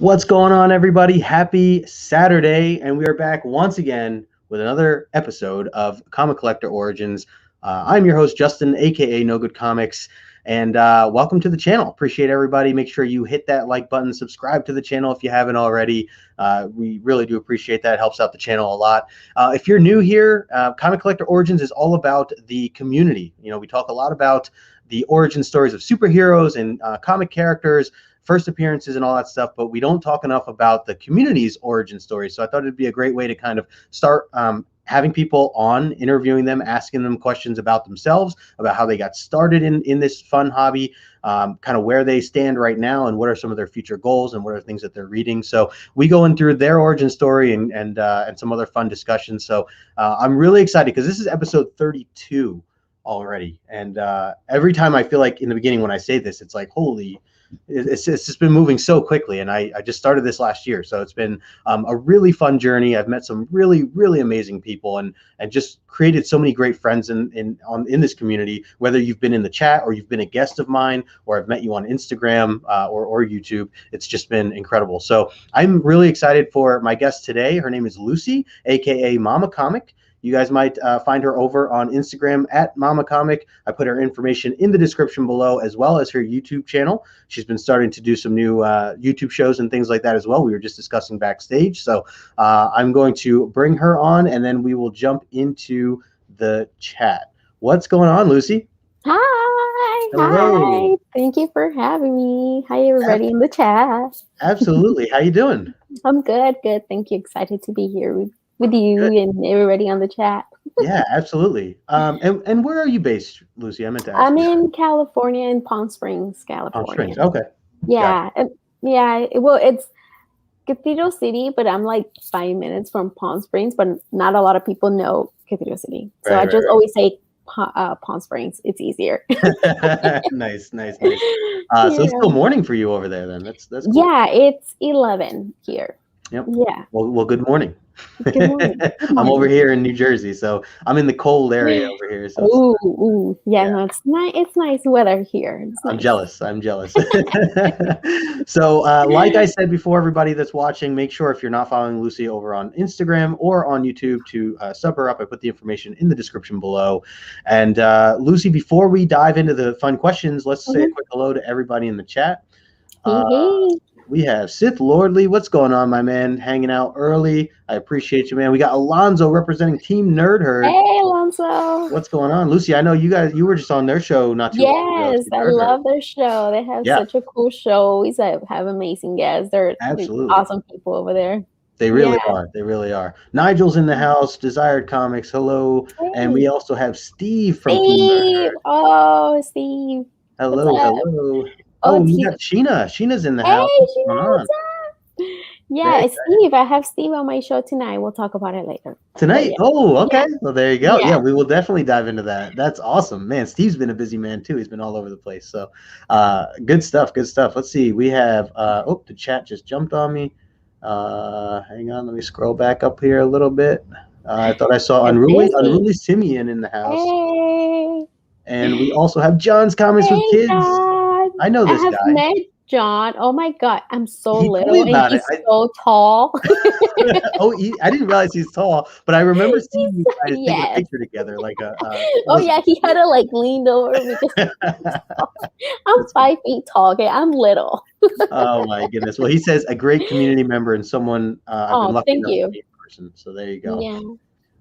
What's going on, everybody? Happy Saturday, and we are back once again with another episode of Comic Collector Origins. I'm your host, Justin, aka No Good Comics, and welcome to the channel. Appreciate everybody. Make sure you hit that like button, subscribe to the channel if you haven't already. We really do appreciate that. It helps out the channel a lot. If you're new here, Comic Collector Origins is all about the community. You know, we talk a lot about the origin stories of superheroes and comic characters, first appearances and all that stuff, but we don't talk enough about the community's origin story. So I thought it'd be a great way to kind of start having people on, interviewing them, asking them questions about themselves, about how they got started in this fun hobby, kind of where they stand right now, and what are some of their future goals, and what are things that they're reading. So we go in through their origin story and some other fun discussions. So I'm really excited because this is episode 32 already, and every time I feel like in the beginning when I say this, it's like, holy, it's just been moving so quickly, and I just started this last year, so it's been a really fun journey. I've met some really amazing people, and just created so many great friends in this community, whether you've been in the chat or you've been a guest of mine, or I've met you on Instagram or YouTube. It's just been incredible. So I'm really excited for my guest today. Her name is Lucy, aka Mommacomic. You guys might find her over on Instagram at Mommacomic. I put her information in the description below, as well as her YouTube channel. She's been starting to do some new YouTube shows and things like that as well. We were just discussing backstage. So I'm going to bring her on, and then we will jump into the chat. What's going on, Lucy? Hi. Hello. Hi. Thank you for having me. Hi, everybody in the chat. Absolutely. How you doing? I'm good. Thank you. Excited to be here with you Good. and everybody on the chat. Yeah, absolutely. And where are you based, Lucy? I meant to ask I'm you. in California, in Palm Springs, Palm California. Springs. Okay. Yeah. Yeah. Well, it's Cathedral City, but I'm like 5 minutes from Palm Springs, but not a lot of people know Cathedral City. So I just always say Palm Springs. It's easier. Nice. So it's still morning for you over there then. That's cool. Yeah, it's 11 here. Yep. Yeah. Well, good morning. Good morning. I'm over here in New Jersey, so I'm in the cold area over here. So yeah, no, it's nice. It's nice weather here. I'm jealous. So, like I said before, everybody that's watching, make sure if you're not following Lucy over on Instagram or on YouTube to sub her up. I put the information in the description below. And Lucy, before we dive into the fun questions, let's say a quick hello to everybody in the chat. Hey. We have Sith Lordly. What's going on, my man? Hanging out early. I appreciate you, man. We got Alonzo representing Team Nerd Herd. Hey, Alonzo. What's going on? Lucy, I know you were just on their show not too long ago. Yes, I love their show. They have such a cool show. Always have amazing guests. They're awesome people over there. They really are. They really are. Nigel's in the house. Desired Comics. Hello. Hey. And we also have Steve from Team Nerd Herd. Oh, Steve. Hello. Oh, we got Sheena. Sheena's in the house. Sheena, yeah, Steve. I have Steve on my show tonight. We'll talk about it later. Tonight? Yeah. Oh, okay. Yeah. Well, there you go. Yeah, we will definitely dive into that. That's awesome. Man, Steve's been a busy man, too. He's been all over the place. So good stuff. Let's see. We have, the chat just jumped on me. Hang on. Let me scroll back up here a little bit. I thought I saw Unruly Simeon in the house. Hey. And we also have John's Comments with Kids. John. I know this guy. I have met John. Oh my God, I'm so little and he's so tall. I didn't realize he's tall, but I remember seeing you guys take a picture together, like a. He had to like leaned over because I'm 5 feet tall. Okay, I'm little. Oh my goodness! Well, he says a great community member and someone I've been lucky enough to be in person. So there you go.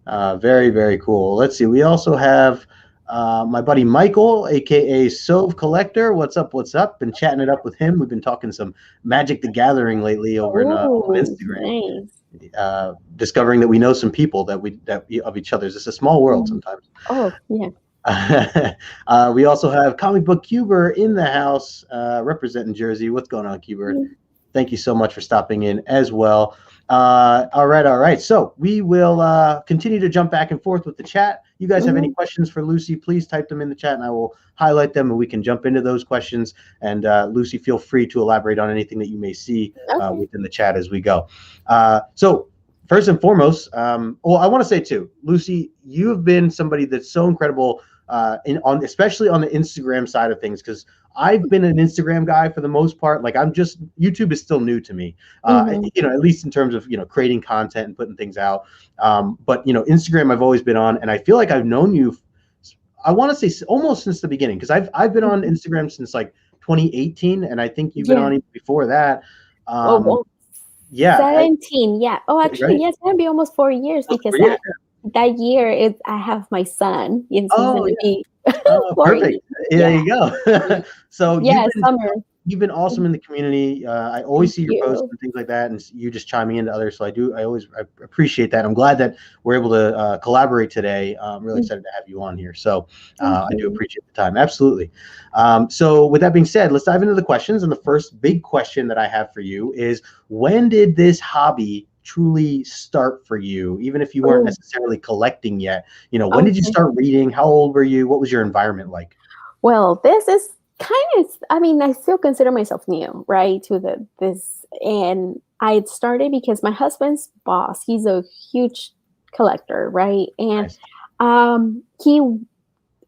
Yeah. Very cool. Let's see. We also have. My buddy Michael, aka Sove Collector. What's up? Been chatting it up with him. We've been talking some Magic the Gathering lately over on Instagram. Nice. Discovering that we know some people that of each other's. It's a small world sometimes. Oh yeah. We also have Comic Book Cuber in the house, representing Jersey. What's going on, Cuber? Thank you so much for stopping in as well. All right. So we will continue to jump back and forth with the chat. You guys have any questions for Lucy, please type them in the chat and I will highlight them and we can jump into those questions. And Lucy, feel free to elaborate on anything that you may see within the chat as we go. So first and foremost, I want to say too, Lucy, you have been somebody that's so incredible especially on the Instagram side of things, because I've been an Instagram guy for the most part. Like YouTube is still new to me, at least in terms of, creating content and putting things out. But, Instagram I've always been on, and I feel like I've known you, I want to say almost since the beginning, because I've been on Instagram since like 2018, and I think you've been on even before that. Yeah. 17. Yeah. Oh, actually, right? yes, it's gonna be almost 4 years because that year I have my son, and he's gonna be perfect. There you go. So summer. You've been awesome in the community. I always see your posts and things like that, and you just chiming into others. So I appreciate that. I'm glad that we're able to collaborate today. I'm really excited to have you on here. So I do appreciate the time. Absolutely. So with that being said, let's dive into the questions. And the first big question that I have for you is, when did this hobby truly start for you, even if you weren't necessarily collecting yet? When did you start reading? How old were you? What was your environment like? Well, this is I still consider myself new, right, to this. And I started because my husband's boss, he's a huge collector, right? And he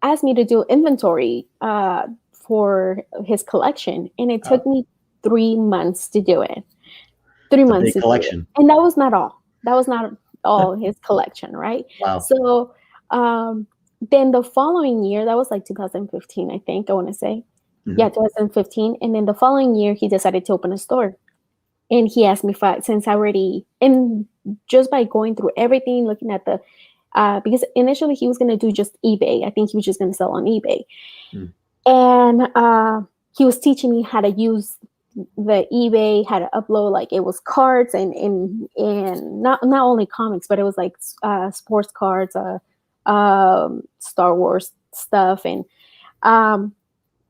asked me to do inventory for his collection, and it took me 3 months to do it. 3 months to collection. do it. And that was not all. That was not all his collection, right? Wow. So then the following year, that was like 2015, I think, I want to say. Yeah, 2015. And then the following year, he decided to open a store. And he asked me and just by going through everything, looking at because initially he was going to do just eBay. I think he was just going to sell on eBay. And he was teaching me how to use the eBay, how to upload, like it was cards and not only comics, but it was like sports cards, Star Wars stuff. And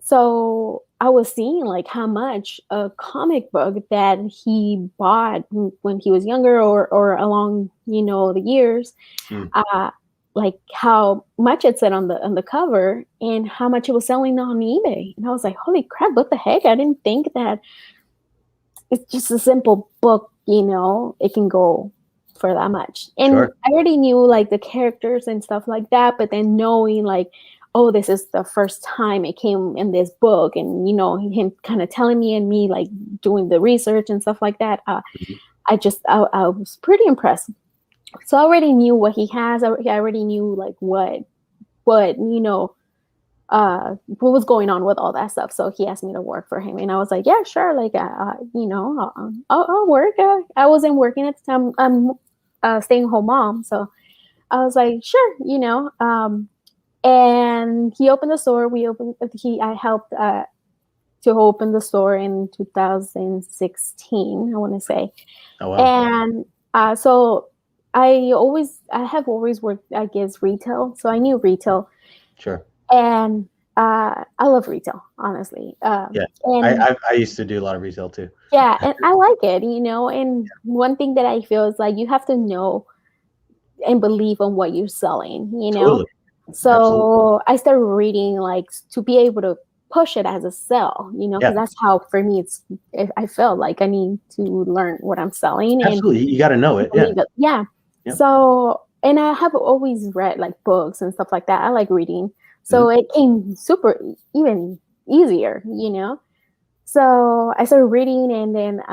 so I was seeing like how much a comic book that he bought when he was younger or along, the years, like how much it said on the cover and how much it was selling on eBay. And I was like, holy crap, what the heck? I didn't think that it's just a simple book, it can go for that much. And I already knew like the characters and stuff like that, but then knowing like, oh, this is the first time it came in this book, and him kind of telling me and me like doing the research and stuff like that, I was pretty impressed. So I already knew what he has. I already knew like what was going on with all that stuff. So he asked me to work for him, and I was like, yeah, sure. Like, I'll work. I wasn't working at the time. I'm a stay-at-home mom, so I was like, sure, and he opened the store. I helped to open the store in 2016, I want to say. Oh, wow. And so I have always worked, I guess, retail. So I knew retail. Sure. And I love retail, honestly. And I used to do a lot of retail too. Yeah, and I like it, And one thing that I feel is like you have to know and believe on what you're selling, Totally. So Absolutely. I started reading like to be able to push it as a sell, because that's how for me I felt like I need to learn what I'm selling. Absolutely, you got to know it. Yeah. Yep. So, and I have always read like books and stuff like that. I like reading, so it came super even easier, So I started reading, and then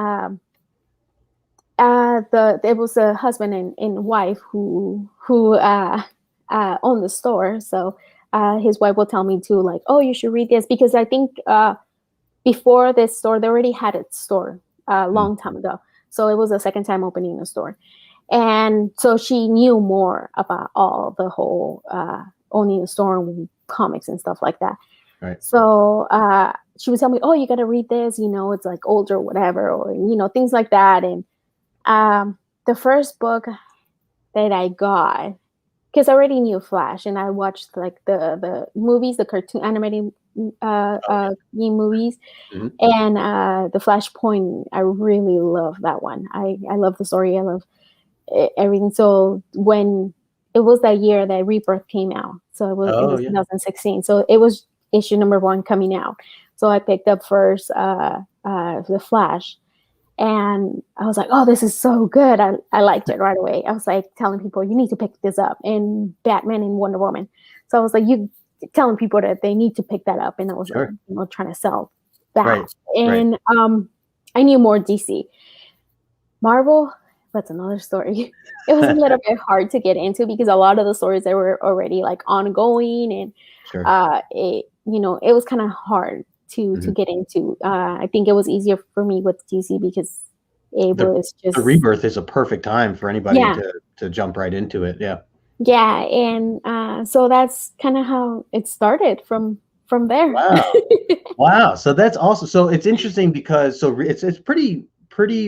it was a husband and wife who owned the store. So his wife will tell me to like, oh, you should read this, because I think before this store they already had its store a long time ago. So it was the second time opening a store, and so she knew more about all the whole owning a store and comics and stuff like that. Right. So she would tell me, oh, you got to read this, it's like old or whatever, or things like that. And the first book that I got, because I already knew Flash, and I watched like the movies, the cartoon animated movies, and the Flashpoint. I really love that one. I love the story. I love everything. So when it was that year that Rebirth came out, so it was 2016. So it was issue number 1 coming out. So I picked up first the Flash. And I was like, oh, this is so good. I liked it right away. I was like telling people, you need to pick this up, and Batman and Wonder Woman. So I was like, you telling people that they need to pick that up, and I was like, trying to sell that. Right. And I knew more DC. Marvel, that's another story. It was a little bit hard to get into because a lot of the stories that were already like ongoing, and it was kind of hard to get into. I think it was easier for me with DC because it was just the Rebirth is a perfect time for anybody to jump right into it. Yeah, and so that's kind of how it started from there. Wow. So that's also, so it's interesting because it's pretty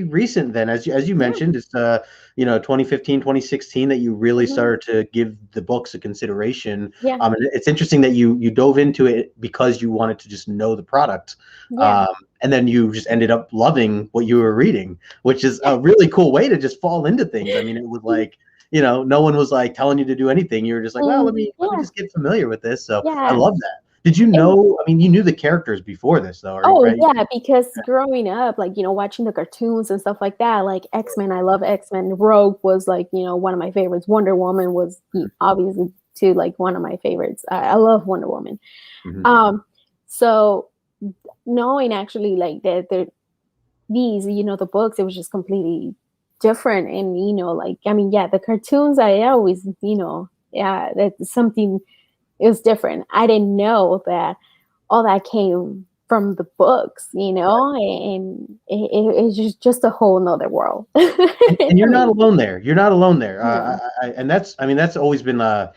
recent then, as you mentioned. It's 2015, 2016 that you really started to give the books a consideration. And it's interesting that you dove into it because you wanted to just know the product. And then you just ended up loving what you were reading, which is a really cool way to just fall into things. I mean, it was like, no one was like telling you to do anything. You were just like, well, let me just get familiar with this. So I love that. Did you know, I mean, you knew the characters before this though, right? Yeah, because growing up, like, watching the cartoons and stuff like that, like X-Men, I love X-Men. Rogue was like, one of my favorites. Wonder Woman was obviously too, like, one of my favorites. I love Wonder Woman. So knowing actually like that these, the books, it was just completely different. And, like, I mean, the cartoons, I always, that's something, it was different. I didn't know that all that came from the books, and it's just a whole nother world. and you're not alone there. You're not alone there. And that's always been not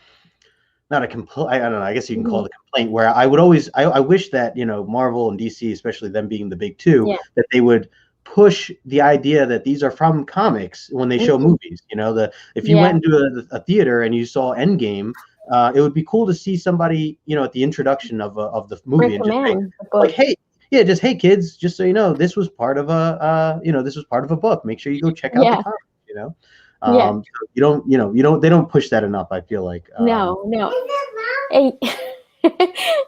a complaint. I don't know. I guess you can call it a complaint. Where I would always, I wish that Marvel and DC, especially them being the big two, that they would push the idea that these are from comics when they show movies. If you went into a theater and you saw Endgame, it would be cool to see somebody, at the introduction of the movie, and just like, hey, hey kids, just so you know, this was part of a book. Make sure you go check out the comics. They don't push that enough, I feel like. No. Hey,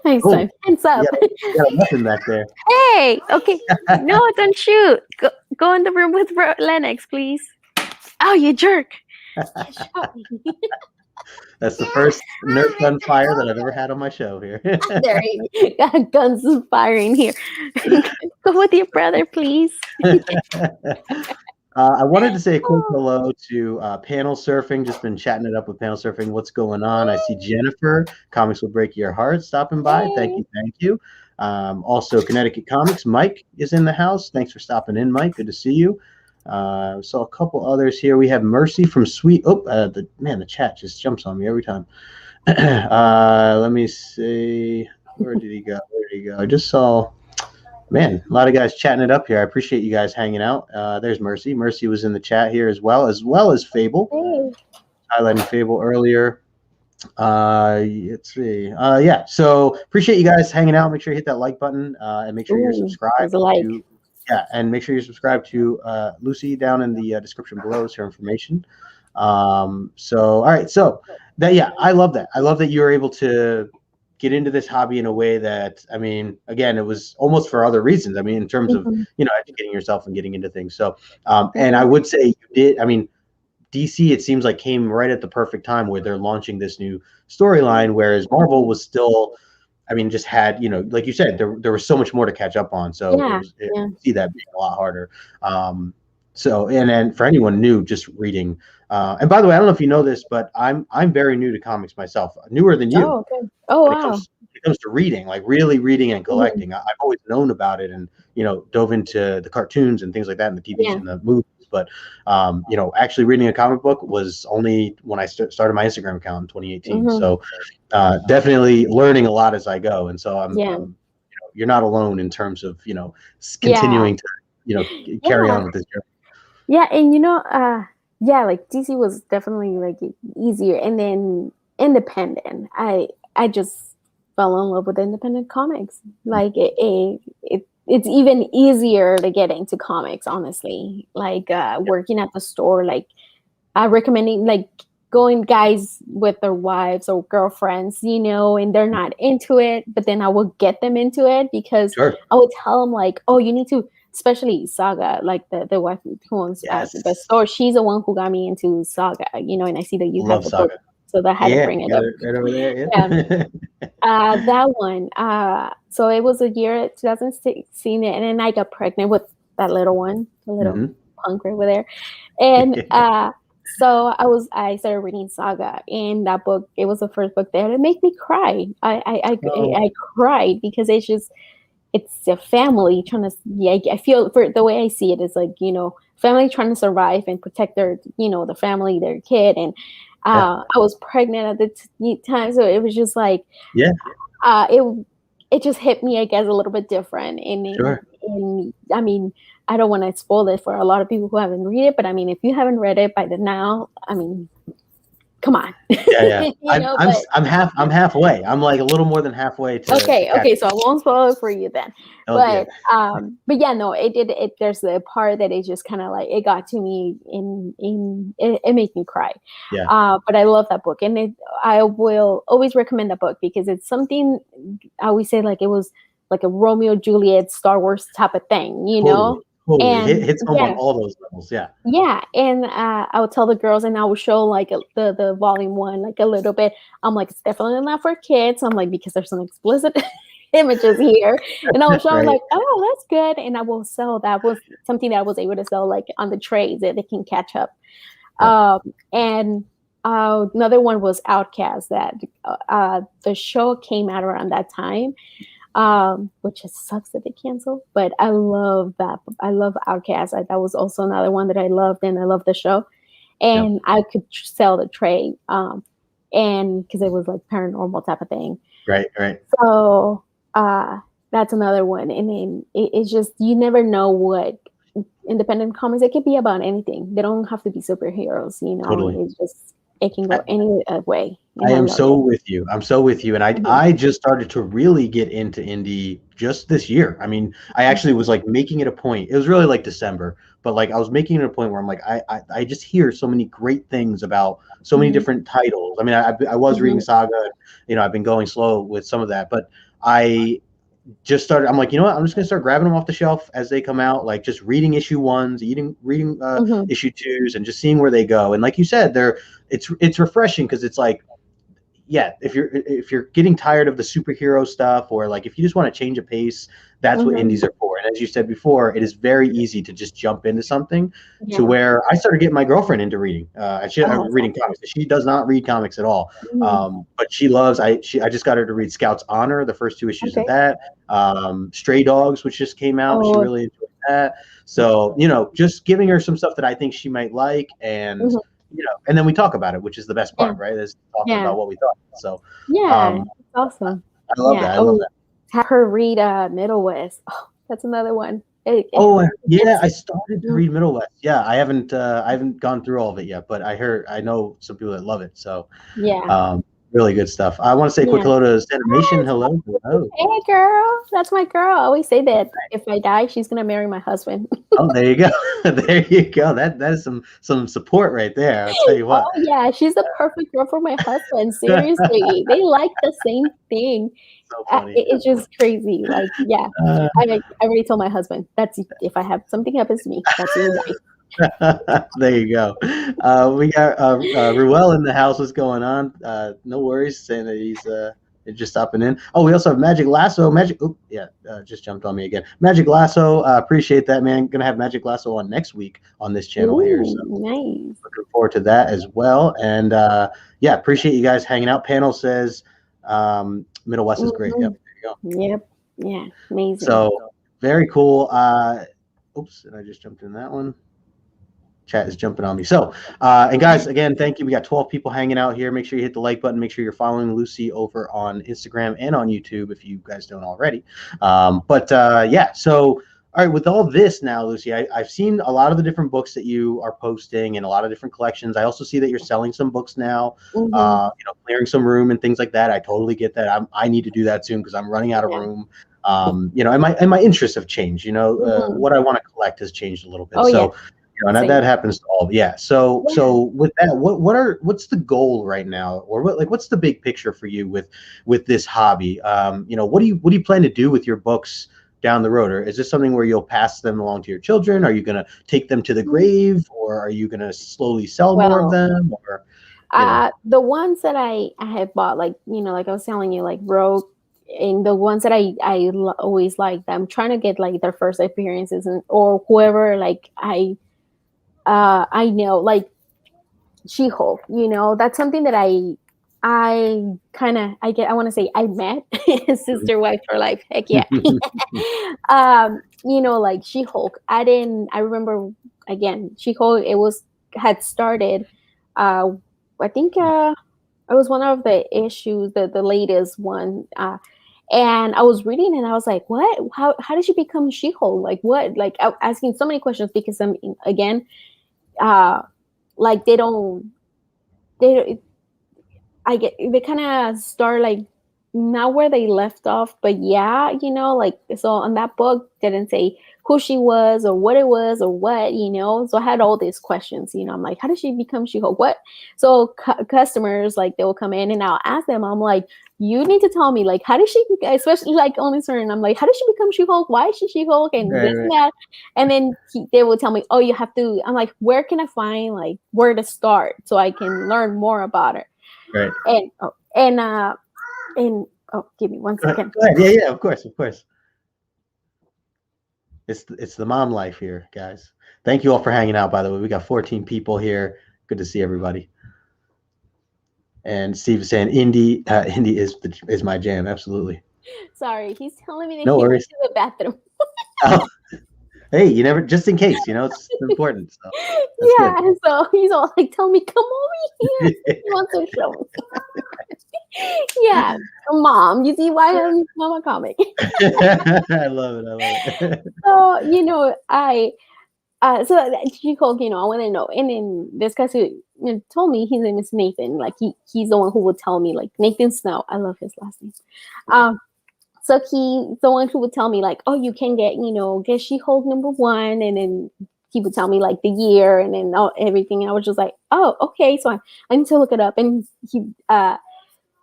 nice time. Hands up. Yeah, nothing back there. Hey, okay. No, don't shoot. Go in the room with Lennox, please. Oh, you jerk. That's the first Nerf gun fire that I've ever had on my show here. There you got guns firing here. Go with your brother, please. I wanted to say a quick hello to Panel Surfing. Just been chatting it up with Panel Surfing. What's going on? I see Jennifer, Comics Will Break Your Heart, stopping by. Hey. Thank you. Also, Connecticut Comics, Mike is in the house. Thanks for stopping in, Mike. Good to see you. Saw a couple others here. We have Mercy from Sweet. The chat just jumps on me every time. Let me see. Where did he go? I just saw, man, a lot of guys chatting it up here. I appreciate you guys hanging out. There's Mercy. Mercy was in the chat here as well as Fable. Highlighting Fable earlier. Let's see. So appreciate you guys hanging out. Make sure you hit that like button and make sure you're subscribed. And make sure you're subscribed to Lucy down in the description below is her information. All right. So I love that. I love that you're able to get into this hobby in a way that, I mean, again, it was almost for other reasons. I mean, in terms of, educating yourself and getting into things. So, and I would say you did, I mean, DC, it seems like, came right at the perfect time where they're launching this new storyline, whereas Marvel was still, I mean, just had, like you said, there was so much more to catch up on. So see that being a lot harder. And then for anyone new, just reading. And by the way, I don't know if you know this, but I'm very new to comics myself, newer than you. Oh, okay. Oh, wow. When it comes to reading, like really reading and collecting. I've always known about it and, dove into the cartoons and things like that and the TVs and the movies. But, actually reading a comic book was only when I started my Instagram account in 2018. So definitely learning a lot as I go. And so you're not alone in terms of, continuing to, carry on with this journey. Yeah. And, like DC was definitely like easier. And then independent, I just fell in love with independent comics. Like it's even easier to get into comics, honestly. Like working at the store, like recommending, like going guys with their wives or girlfriends, and they're not into it, but then I will get them into it because I would tell them like, oh, you need to, especially Saga, like the wife who owns the store. She's the one who got me into Saga, and I see that you have the book, so that I had to bring it up. Right over there, That one. So it was a year 2016, and then I got pregnant with that little one, the little punk over there, and so I started reading Saga, and that book, it was the first book there. It made me cry. I cried because it's a family trying to. Yeah, I feel, for the way I see it is like, family trying to survive and protect their, the family, their kid, and I was pregnant at the time, so it was just like, it just hit me, I guess, a little bit different. And I mean, I don't want to spoil it for a lot of people who haven't read it, but I mean, if you haven't read it by the now, I mean, come on. I'm halfway. I'm like a little more than halfway to okay, so I won't spoil it for you then. But yeah, no, it there's the part that is just kind of like, it got to me, it made me cry. But I love that book, and I will always recommend that book because it's something, I always say, like, it was like a Romeo Juliet Star Wars type of thing, Totally. And hits home on all those levels. And I would tell the girls, and I would show like the volume 1, like a little bit. I'm like, it's definitely not for kids. I'm like, because there's some explicit images here, and I was showing like, oh, that's good, and I will sell. That was something that I was able to sell, like, on the trades, that they can catch up. And another one was Outcast, that the show came out around that time. Which just sucks that they canceled, but I love that. I love Outcast. That was also another one that I loved, and I loved the show, and I could sell the trade, and because it was like paranormal type of thing. Right. So that's another one, and then it's just, you never know what independent comics. It could be about anything. They don't have to be superheroes. Totally. It's just, it can go any way. I am so with you. I'm so with you. And I just started to really get into indie just this year. I mean, I actually was like making it a point. It was really like December, but like I was making it a point where I'm like, I just hear so many great things about so many different titles. I mean, I was reading Saga, I've been going slow with some of that, but I just started. I'm like, you know what? I'm just gonna start grabbing them off the shelf as they come out. Like, just reading issue 1s, reading issue 2s, and just seeing where they go. And like you said, it's refreshing because it's like, if you're getting tired of the superhero stuff, or like if you just want to change a pace, that's what indies are for. And as you said before, it is very easy to just jump into something. To where I started getting my girlfriend into reading. Reading comics. She does not read comics at all, but she loves. I just got her to read Scout's Honor, the first 2 issues of that. Stray Dogs, which just came out. She really enjoyed that. So just giving her some stuff that I think she might like, and and then we talk about it, which is the best part, right? Is talking about what we thought. So awesome. I love that. I love that. Have her read Middle West. Oh, that's another one. I started to read Middle West. Yeah, I haven't gone through all of it yet, but I know some people that love it. So really good stuff. I want to say a quick hello to Animation. Hello. Hey, girl. That's my girl. I always say that if I die, she's gonna marry my husband. Oh, there you go. There you go. That is some support right there. I'll tell you what. Oh yeah, she's the perfect girl for my husband. Seriously, they like the same thing. So funny. It's just crazy. Like, I already told my husband, that's if I have something happens to me, that's your wife. There you go. We got Ruel in the house. What's going on? No worries, saying that he's just stopping in. Oh, we also have Magic Lasso. Just jumped on me again. Magic Lasso. Appreciate that, man. Gonna have Magic Lasso on next week on this channel here. So nice. Looking forward to that as well. And appreciate you guys hanging out. Panel says Middle West is great. Yep. There you go. Yep. Yeah. Amazing. So very cool. Oops, and I just jumped in that one. Chat is jumping on me. So, and guys, again, thank you. We got 12 people hanging out here. Make sure you hit the like button. Make sure you're following Lucy over on Instagram and on YouTube if you guys don't already. So, all right, with all this now, Lucy, I've seen a lot of the different books that you are posting and a lot of different collections. I also see that you're selling some books now, clearing some room and things like that. I totally get that. I need to do that soon because I'm running out of room. And my interests have changed. What I want to collect has changed a little bit. And that happens to all. So with that, what's the goal right now, or what's the big picture for you with this hobby? What do you plan to do with your books down the road? Or is this something where you'll pass them along to your children? Are you going to take them to the grave, or are you going to slowly sell more of them? Or The ones that I have bought, like, like I was telling you, like Rogue, and the ones that always like, I'm trying to get like their first appearances, or whoever, like I know, like She-Hulk, that's something that I kind of, I want to say I met sister wife for life. Heck yeah. Like She-Hulk. I remember, again, She-Hulk, had started, I think, it was one of the issues, the latest one. And I was reading and I was like, what? How did she become She-Hulk? Like, what? Like, I asking so many questions, because again, like they they kind of start like not where they left off, but yeah, like, so on that book didn't say who she was or what it was or what, so I had all these questions, I'm like, how did she become She-Hulk? What? So customers, like, they will come in and I'll ask them, I'm like, you need to tell me, like, how did she, especially like only certain, I'm like, how did she become She-Hulk? Why is she She-Hulk? And this and that. And then they will tell me, oh, you have to, I'm like, where can I find, like, where to start so I can learn more about her? Right. And give me 1 second. Go ahead. Yeah, of course. It's the mom life here, guys. Thank you all for hanging out, by the way. We got 14 people here. Good to see everybody. And Steve is saying Indy is my jam. Absolutely. Sorry, he's telling me that no he worries. went to the bathroom. Oh. Hey, you never, just in case, it's important. So yeah, good. So he's all like, tell me, come over here. He wants to show me. Yeah, Mom, you see why I'm Mommacomic. I love it. So, so She-Hulk, I want to know. And then this guy who told me his name is Nathan. Like, he's the one who would tell me, like, Nathan Snow. I love his last name. So he's the one who would tell me, like, oh, you can get She-Hulk #1, and then he would tell me like the year and then everything. And I was just like, oh, okay. So I need to look it up. And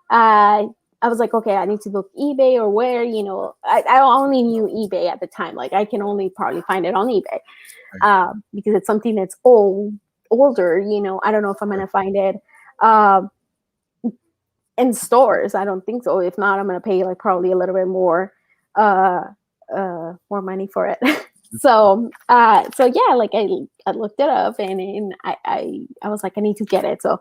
I was like, okay, I need to look eBay or where, I only knew eBay at the time. Like, I can only probably find it on eBay because it's something that's older, I don't know if I'm going to find it in stores. I don't think so. If not, I'm going to pay like probably a little bit more money for it. So yeah, like I looked it up and I was like, I need to get it. So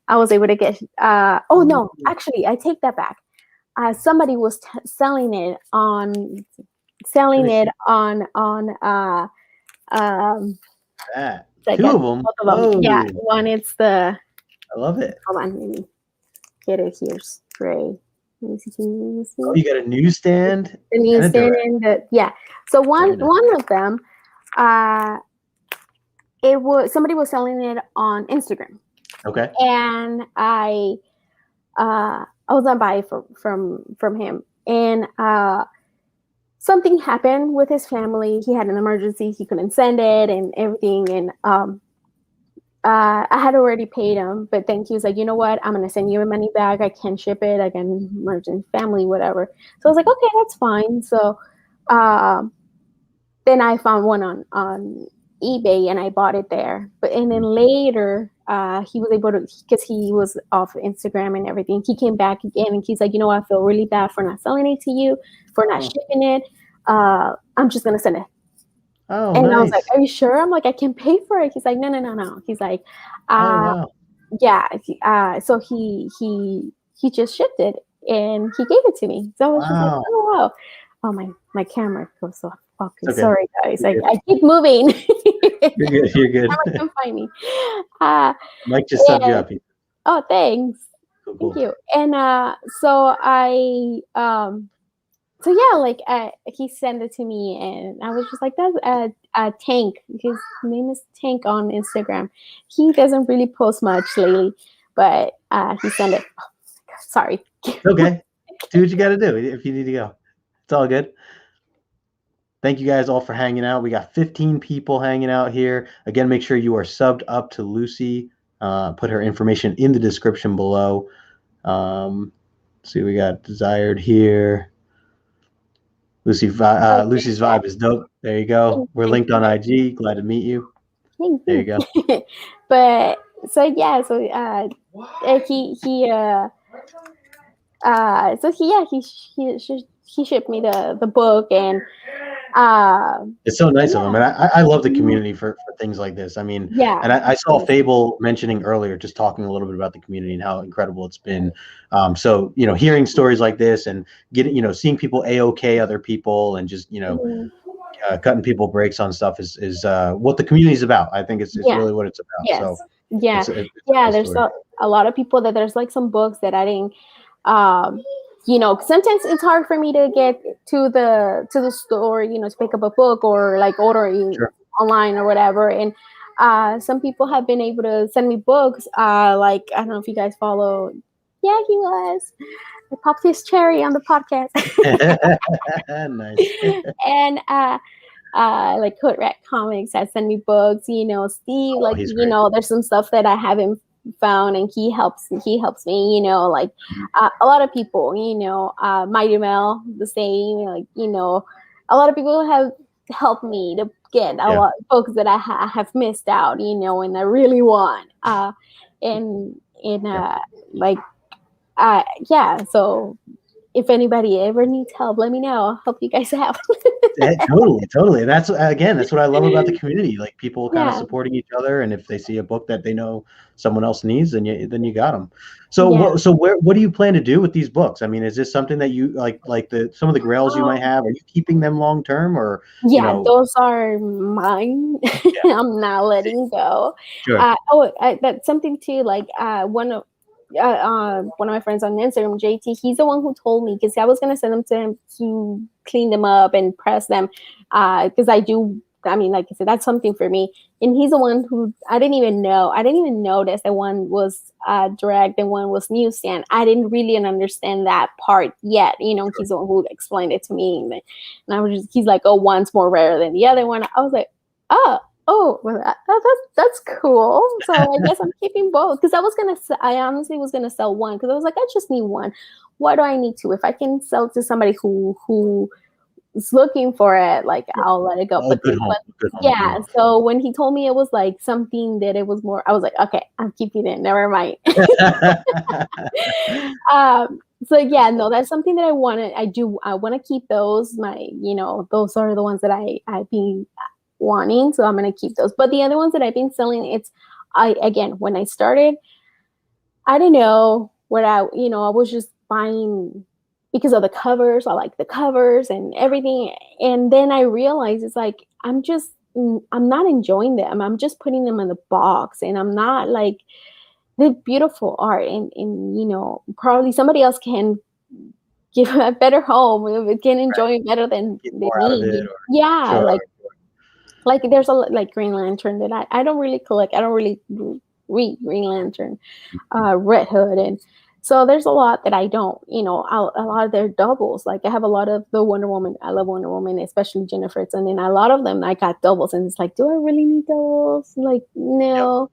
I was able to get, oh no, actually I take that back. Somebody was selling it on two of them. Oh. Yeah, one, it's the, I love it. Hold on, maybe get it here, spray. Oh, you got a newsstand? The newsstand and yeah. So one of them, it was, somebody was selling it on Instagram. Okay. And I was gonna buy it from him, and something happened with his family. He had an emergency. He couldn't send it and everything. And I had already paid him, but then he was like, you know what? I'm going to send you my money back. I can ship it. I can merge in family, whatever. So I was like, okay, that's fine. So then I found one on eBay and I bought it there. And then later he was able to, because he was off Instagram and everything, he came back again and he's like, you know what? I feel really bad for not selling it to you, for not shipping it. I'm just going to send it. Oh, and nice. I was like, are you sure? I'm like, I can pay for it. He's like, no. He's like, wow. Yeah. So he just shipped it and he gave it to me. So I was just like, oh, wow. Oh, my camera goes so fucking. Okay. Sorry, guys. I keep moving. You're good. Come find me. Mike just subbed you up. Oh, thanks. Cool. Thank you. And so I so yeah, like he sent it to me, and I was just like, "That's a Tank." His name is Tank on Instagram. He doesn't really post much lately, but he sent it. Oh, sorry. Okay, do what you got to do if you need to go. It's all good. Thank you guys all for hanging out. We got 15 people hanging out here. Again, make sure you are subbed up to Lucy. Put her information in the description below. See, we got Desired here. Lucy's vibe is dope. There you go. We're linked on IG. Glad to meet you. There you go. But so yeah, so So he shipped me the book, and uh It's so nice of yeah. them, and I love the Mhm. community for things like this. I mean, Yeah, and I saw yes. Fable mentioning earlier, just talking a little bit about the community and how incredible it's been. So hearing stories like this and getting seeing people a-okay other people and just Mhm. cutting people breaks on stuff is what the community is about. I think it's Yeah. really what it's about. So Yes. Yeah. it's a Yeah, cool there's story. a lot of people that there's like some books that I didn't um sometimes it's hard for me to get to the store, to pick up a book or like ordering Sure. online or whatever. And some people have been able to send me books. Like I don't know if you guys follow. Yeah, he was. I popped his cherry on the podcast. Nice. And like Hood Rat Comics has sent me books. Steve, Oh, like, he's great. there's some stuff that I haven't found, and he helps me. Mhm. A lot of people, Mighty Mel, the same. Like, a lot of people have helped me to get a Yeah. lot of books that I have missed out. And I really want. And Yeah. like yeah. So if anybody ever needs help, let me know. I'll help you guys out. Yeah, totally, totally. And that's what I love about the community. Like people kind of Yeah. supporting each other, and if they see a book that they know someone else needs, then you got them. So Yeah. what do you plan to do with these books? I mean, is this something that you like the some of the grails you might Um, have? Are you keeping them long term, or you yeah, know? those are mine. Yeah, I'm not letting go. sure, That's something too. Like one of my friends on Instagram, JT, he's the one who told me, because I was gonna send them to him to clean them up and press them, because I do. I mean, like I said, that's something for me. And he's the one who I didn't even know. I didn't even notice that one was direct and one was newsstand. I didn't really understand that part yet. sure. He's the one who explained it to me, and I was just, he's like, oh, one's more rare than the other one. I was like, oh, well, that's cool. So I guess I'm keeping both, because I honestly was gonna sell one, because I was like, I just need one. Why do I need two? If I can sell it to somebody who is looking for it, like, Sure. I'll let it go. A good home, But a good home for yeah. you. So when he told me it was like something that it was more, I was like, okay, I'm keeping it. Never mind. So yeah, no, that's something that I want to. I want to keep those. Those are the ones that I've been wanting, so I'm gonna keep those. But the other ones that I've been selling, I again, when I started, I didn't know what I was just buying because of the covers. I like the covers and everything, and then I realized it's like I'm not enjoying them. I'm just putting them in the box, and I'm not like the beautiful art, and probably somebody else can give a better home. It can Right. enjoy it better Get than more out of it, me. or Yeah, sure. like there's a like Green Lantern that I don't really collect. I don't really read Green Lantern, Red Hood, and so there's a lot that I don't. A lot of their doubles. Like I have a lot of the Wonder Woman. I love Wonder Woman, especially Jennifer's, and then a lot of them I got doubles, and it's like, do I really need doubles? Like Yep. no.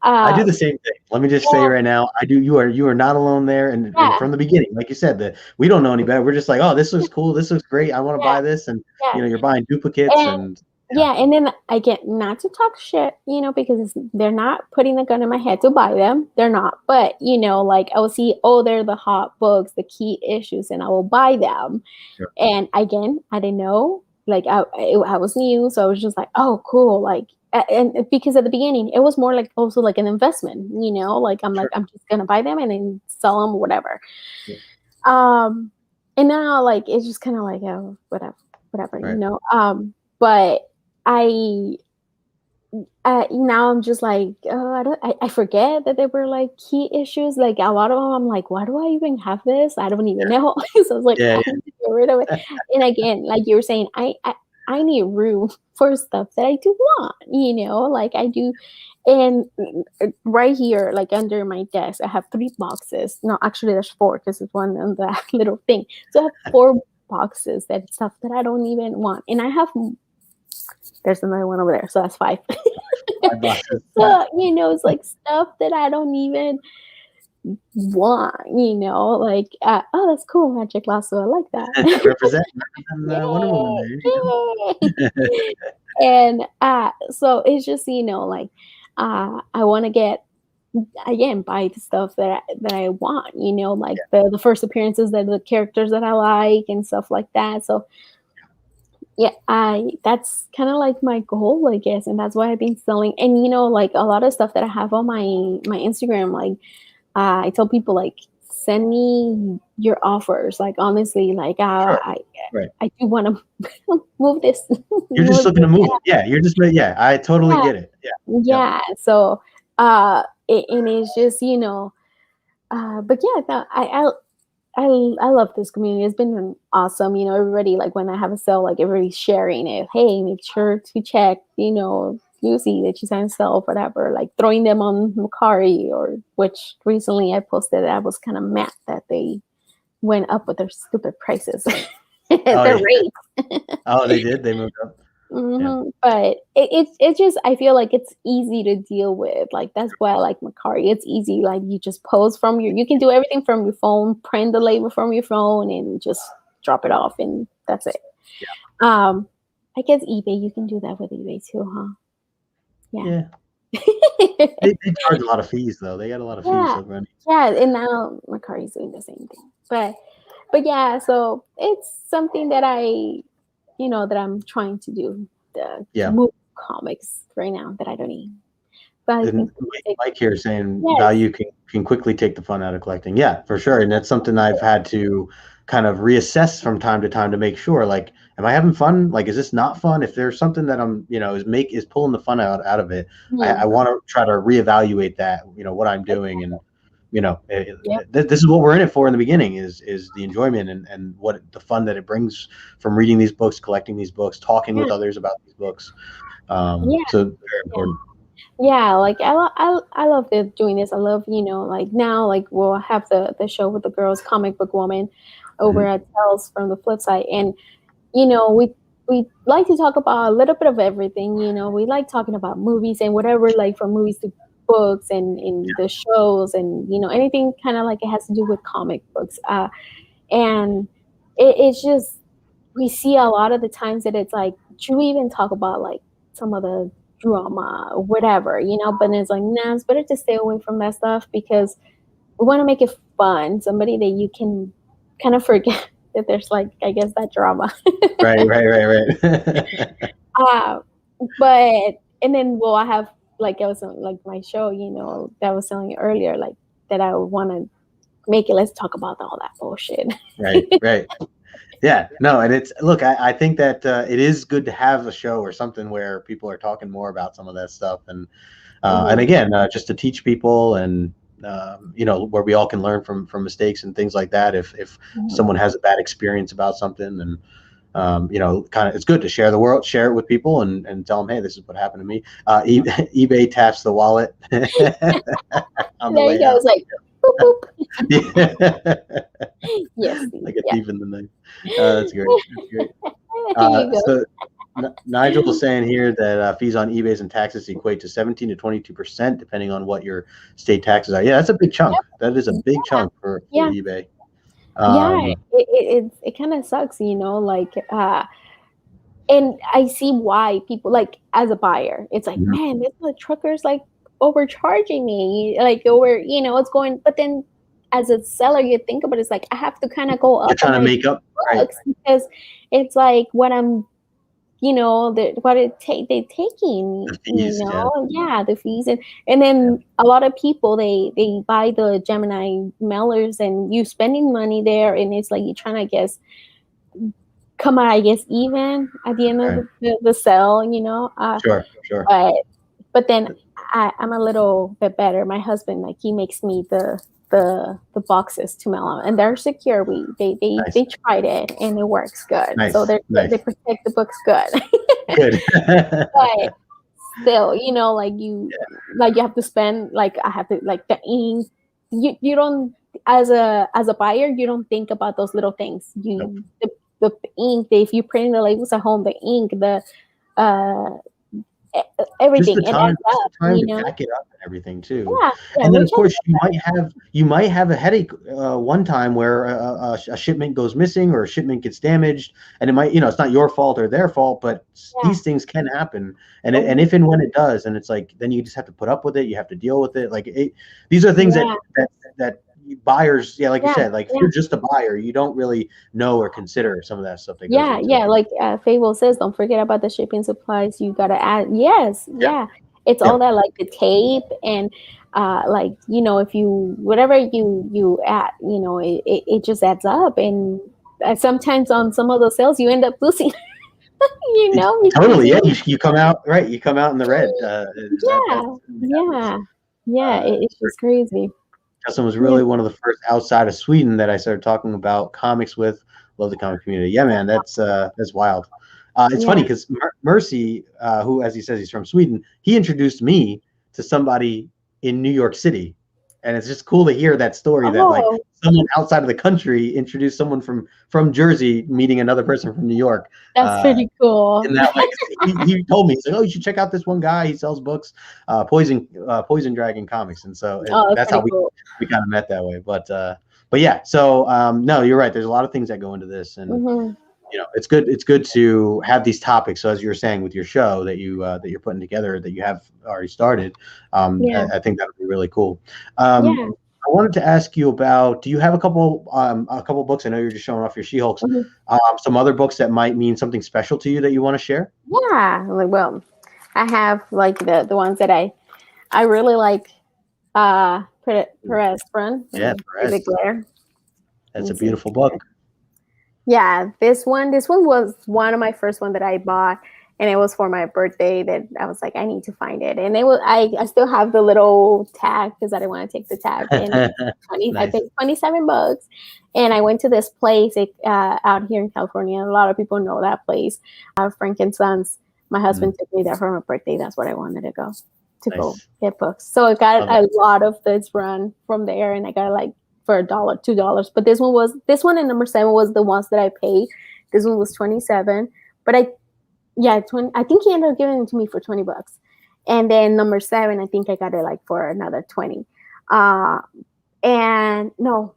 I do Uh, the same thing. Let me just say yeah, right now, I do. You are not alone there, and yeah, from the beginning, like you said, that we don't know any better. We're just like, oh, this looks cool. This looks great. I want to yeah, buy this, and yeah. you're buying duplicates, And and yeah, yeah, and then again, not to talk shit, because they're not putting the gun in my head to buy them. They're not. But, like I will see, oh, they're the hot books, the key issues, and I will buy them. sure, And again, I didn't know. Like I was new, so I was just like, oh, cool. Like, and because at the beginning, it was more like also like an investment. Like sure. I'm just gonna buy them and then sell them, whatever. Yeah, Um, and now like it's just kind of like, oh, whatever, whatever. right. But I now I'm just like, oh, I forget that they were like key issues. Like a lot of them, I'm like, why do I even have this? I don't even know. So I was like, Yeah, I need to get rid of it. And again, like you were saying, I need room for stuff that I do want, like I do. And right here, like under my desk, I have 3 boxes. No, actually, there's 4 because it's one on the little thing. So I have 4 boxes that stuff that I don't even want, and I have. There's another one over there, so that's 5. five boxes. So, it's like stuff that I don't even want, like, oh, that's cool, Magic Lasso. I like that. Representing Wonder Woman. Yay! There you Yay! go. And so it's just, like, I want to get. again buy the stuff that I want, like the first appearances that the characters that I like and stuff like that. So yeah, I that's kind of like my goal, I guess, and that's why I've been selling. And like a lot of stuff that I have on my Instagram, like I tell people like send me your offers. Like honestly, like Sure. Right. I do want to move this. You're just move looking to this move it. Yeah. You're just, yeah. I totally yeah, get it. Yeah. Yep. yeah. So and it's just but yeah, I love this community. It's been awesome. Everybody, like when I have a sale, like everybody's sharing it. Hey, make sure to check, you see that you sign sale, whatever, like throwing them on Macari, or which recently I posted that I was kind of mad that they went up with their stupid prices, Oh, their yeah. rates. Oh, they did. They moved up. Yeah. But it's just, I feel like it's easy to deal with. Like that's why I like Macari. It's easy. Like you just post from you can do everything from your phone, print the label from your phone, and just drop it off, and that's it. Yeah. I guess eBay, you can do that with eBay too, huh? Yeah. They charge a lot of fees though. They got a lot of fees Yeah, running. yeah, and now Macari's doing the same thing. But yeah, so it's something that that I'm trying to do, to move comics right now that I don't need. But I And think Mike here is saying yes. value can quickly take the fun out of collecting. Yeah, for sure. And that's something I've had to kind of reassess from time to time to make sure, like, am I having fun? Like, is this not fun? If there's something that I'm, is pulling the fun out of it, I want to try to reevaluate that, what I'm doing. And, this is what we're in it for in the beginning is the enjoyment and what the fun that it brings from reading these books, collecting these books, talking with others about these books. So very important. Yeah, like I love doing this. I love, like now, like we'll have the show with the girls, Comic Book Woman, over at Tales from the Flip Side, and we like to talk about a little bit of everything. We like talking about movies and whatever, like from movies to books and the shows, and anything kind of like it has to do with comic books. And it's just, we see a lot of the times that it's like, should we even talk about like some of the drama or whatever, but it's like, nah, it's better to stay away from that stuff because we want to make it fun, somebody that you can kind of forget that there's like, I guess, that drama. Right. But and then I have, like I was like my show, that I was telling you earlier, like that I want to make it, let's talk about all that bullshit. Right. Yeah, no, and look, I think that it is good to have a show or something where people are talking more about some of that stuff, and again, just to teach people, and where we all can learn from mistakes and things like that. If someone has a bad experience about something, and kind of, it's good to share it with people, and tell them, hey, this is what happened to me. eBay taps the wallet on the there way you go. out. It's like, boop, boop. Yes, like a thief in the night. That's great. So Nigel was saying here that fees on eBay's and taxes equate to 17 to 22%, depending on what your state taxes are. Yeah, that's a big chunk. That is a big chunk for eBay. It kind of sucks, like, and I see why people, like, as a buyer, it's like, man, this the trucker's like overcharging me, like over, it's going, but then as a seller, you think about it, it's like I have to kind of go up. You're trying to make up, right? Because it's like what I'm, what they're taking, the fees, the fees, and then a lot of people they buy the Gemini mailers, and you spending money there, and it's like you're trying to, I guess, come out, I guess, even at the end of the sale, Sure. But then I'm a little bit better. My husband, like, he makes me the boxes to mail them, and they're secure. They tried it, and it works good. Nice. So they protect the books good. Good. But still, like you have to spend, like I have to, like the ink. You don't, as a buyer, you don't think about those little things. The ink, if you print the labels at home, the ink, everything. It adds Just up, the time you to know. pack it up and everything too. Yeah, yeah, And then which of course you might have a headache one time where a shipment goes missing or a shipment gets damaged, and it might, it's not your fault or their fault, but yeah. these things can happen. And Oh, if and when it does, and it's like, then you just have to put up with it. You have to deal with it. Like these are things yeah, that buyers, yeah, like you yeah, said, like if yeah. you're just a buyer, you don't really know or consider some of that stuff that goes Yeah, into yeah, it. like Fable says, don't forget about the shipping supplies. You gotta add. Yes, Yeah. yeah, it's all Yep. that, like the tape and like if you whatever you add, it just adds up, and sometimes on some of those sales you end up losing. Because Totally, yeah. You come out right. You come out in the red. That's yeah, happens. yeah, yeah. Uh, It's just crazy. Justin was Yeah, really one of the first outside of Sweden that I started talking about comics with. Love the comic community. Yeah, man, that's wild. It's yeah. funny because Mercy, who, as he says, he's from Sweden, he introduced me to somebody in New York City, and it's just cool to hear that story that like Oh, someone outside of the country introduced someone from Jersey meeting another person from New York. that's Uh, pretty cool. in that way. He told me, he's like, "Oh, you should check out this one guy. He sells books, Poison Dragon Comics." And so Oh, that's that's how pretty cool. we kind of met that way. But yeah, so no, you're right. There's a lot of things that go into this, and Hmm. it's good to have these topics. So as you were saying with your show that you're putting together, that you have already started, Yeah, I think that would be really cool. Um, yeah. I wanted to ask you about. Do you have a couple books? I know you're just showing off your She-Hulks. Mhm. Some other books that might mean something special to you that you want to share? Yeah, like, well, I have like the ones that I really like. Perez Run. Let Yeah, me see the Perez. glare. Let That's me a see. beautiful book. Yeah, this one was one of my first one that I bought, and it was for my birthday. That I was like, I need to find it, and it was I still have the little tag because I didn't want to take the tag. And I Nice. paid $27, and I went to this place out here in California. A lot of people know that place, Frankincense. My Mm, husband took me there for my birthday. That's what I wanted to go nice. get books. So I got Love it. a lot of this run from there, and I got like for $1, $2. But this one and number 7 was the ones that I paid. This one was 27. But yeah, 20, I think he ended up giving it to me for $20. And then number 7, I think I got it like for another 20. Uh and no,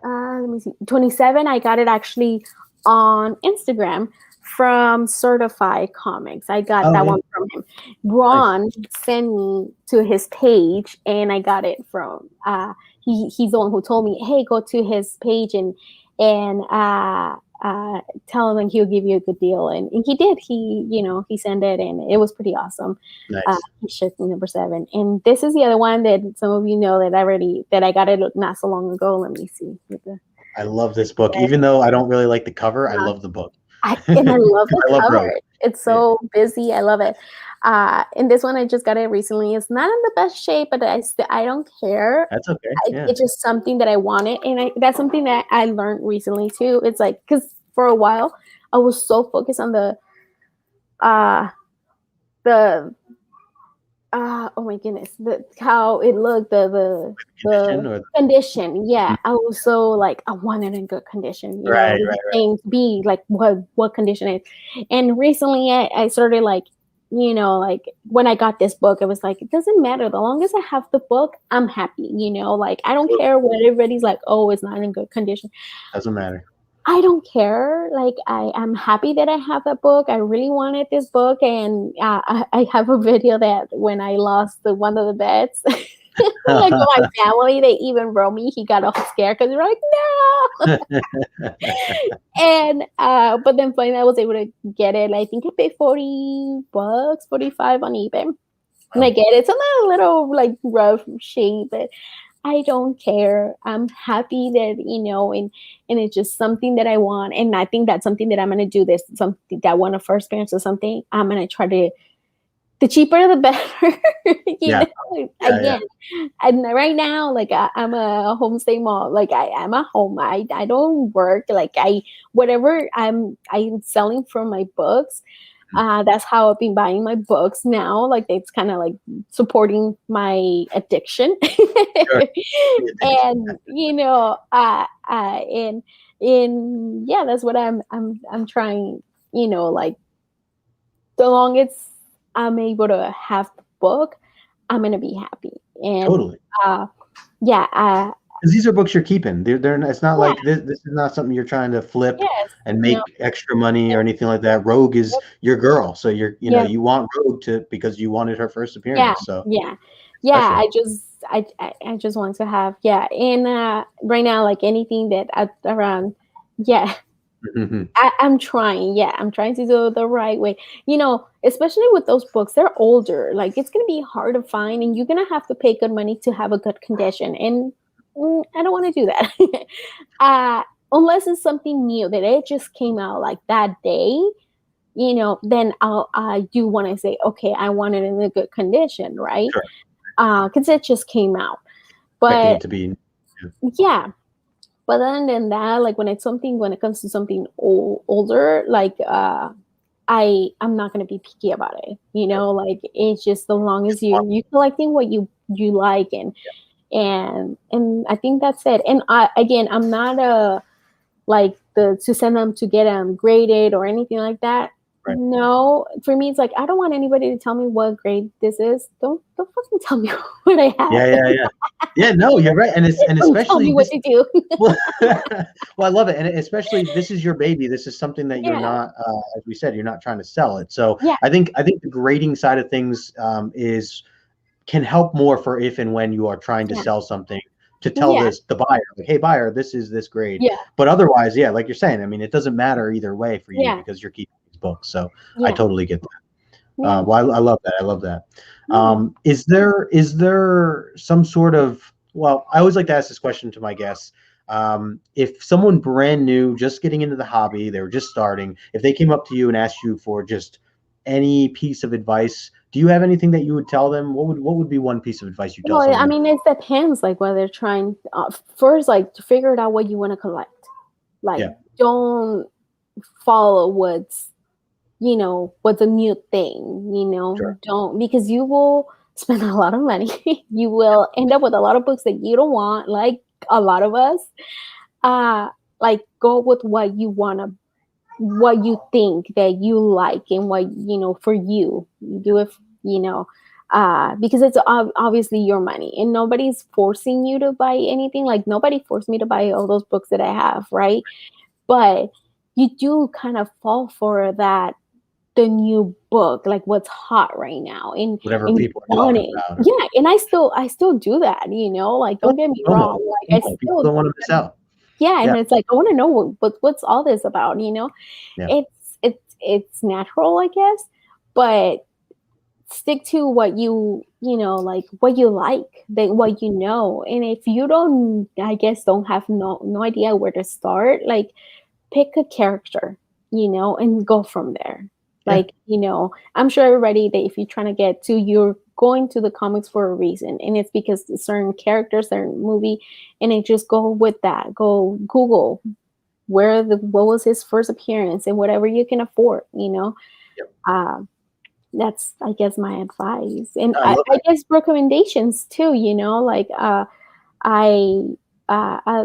let me see. 27, I got it actually on Instagram from Certified Comics. I got Oh that yeah, one from him. nice. Ron sent me to his page, and I got it from he's the one who told me, hey, go to his page and tell him and he'll give you a good deal. And he did. He sent it, and it was pretty awesome. Nice. He shipped me number 7. And this is the other one that some of you know that I got it not so long ago. Let me see. I love this book. Even though I don't really like the cover, I love the book. And I love the I love cover. Rose. It's Yeah, so busy. I love it. And this one I just got it recently. It's not in the best shape, but I don't care. that's okay. Yeah. It's just something that I wanted, and that's something that I learned recently too. It's like because for a while I was so focused on uh the oh my goodness, how it looked, Condition the or condition. Yeah, I was so like I wanted in good condition. right, This right, thing to be like what condition it. And recently, I started like like when I got this book, it was like it doesn't matter, the long as I have the book, I'm happy. Like I don't right. care what everybody's like. Oh, it's not in good condition. Doesn't matter. I don't care. Like I'm happy that I have that book. I really wanted this book, and I have a video that when I lost one of the bets, like my family, they even wrote me. He got all scared because they're like, no. And but then finally I was able to get it. I think I paid $40, 45 on eBay. And I Wow. get it. It's a little like rough shape, but I don't care. I'm happy that and it's just something that I want, and I think that's something that I'm gonna do. This something that I want to first parents or something. I'm gonna try to. The cheaper, the better. Yeah, yeah, yeah. Again, and right now, like I'm a homestay mom. Like I'm a home. I don't work. Like whatever I'm selling from my books. That's how I've been buying my books now. Like it's kind of like supporting my addiction, Sure. The addiction. and and yeah, that's what I'm trying. Like the longest I'm able to have the book, I'm gonna be happy. And Totally. yeah, Because these are books you're keeping. They're it's not yeah, like this is not something you're trying to flip yes, and no, make extra money yeah, or anything like that. Rogue is yep, your girl, so yeah, you want Rogue to because you wanted her first yeah, appearance. So yeah, yeah. special. I just want to have, yeah. And right now, like anything that around, yeah, Mhm. I'm trying. Yeah, I'm trying to do it the right way. Especially with those books, they're older. Like it's gonna be hard to find, and you're gonna have to pay good money to have a good condition. And I don't want to do that. Unless it's something new that it just came out like that day. Then I do want to say, okay, I want it in a good condition, right? Sure. Because it just came out. Expecting But it to be. Yeah. yeah, but other than that, like when it comes to something older, like I'm not gonna be picky about it. Like it's just so long as you collecting what you like, and I think that's it. And I'm not a like the to send them to get them graded or anything like that. Right. No, for me it's like I don't want anybody to tell me what grade this is. Don't fucking tell me what I have. Yeah, yeah, yeah. Yeah, no, you're right. And Don't tell me especially what this to do. well, well, I love it. And especially this is your baby. This is something that you're Yeah, not as we said, you're not trying to sell it. So yeah, I think the grading side of things is can help more for if and when you are trying to yeah, sell something to tell yeah, the buyer like, hey buyer, this is this grade. yeah, But otherwise, yeah, like you're saying, I mean, it doesn't matter either way for you yeah, because you're keeping these books. So I yeah, totally get that. yeah, Well, I love that. I love that. yeah. Is there some sort of well? I always like to ask this question to my guests. If someone brand new, just getting into the hobby, they were just starting, if they came up to you and asked you for just any piece of advice, do you have anything that you would tell them? What would be one piece of advice you tell Well, I someone? mean, it depends, like whether trying first, like to figure it out what you want to collect. Like, Yeah, don't follow what's a new thing. sure. Don't, because you will spend a lot of money. You will end up with a lot of books that you don't want, like a lot of us. Uh, like go with what you want to, what you think that you like, and what for you do it, because it's obviously your money, and nobody's forcing you to buy anything. Like nobody forced me to buy all those books that I have, right? But you do kind of fall for that, the new book, like what's hot right now, and Whatever and you people are want talking it. about. Yeah, and I still do that, like don't get me wrong, like I People still, don't want to miss out. yeah, Yeah, and it's like I want to know what's all this about, yeah, it's natural, I guess, but stick to what like what you like, what and if you don't, I guess, don't have no idea where to start, like pick a character, and go from there. yeah. Like, I'm sure everybody that if you're trying to get to, you're going to the comics for a reason. And it's because certain characters, certain movie, and then just go with that. Go Google what was his first appearance and whatever you can afford, Yep. Uh, that's, I guess, my advice. And I I, love I that. guess recommendations too, like I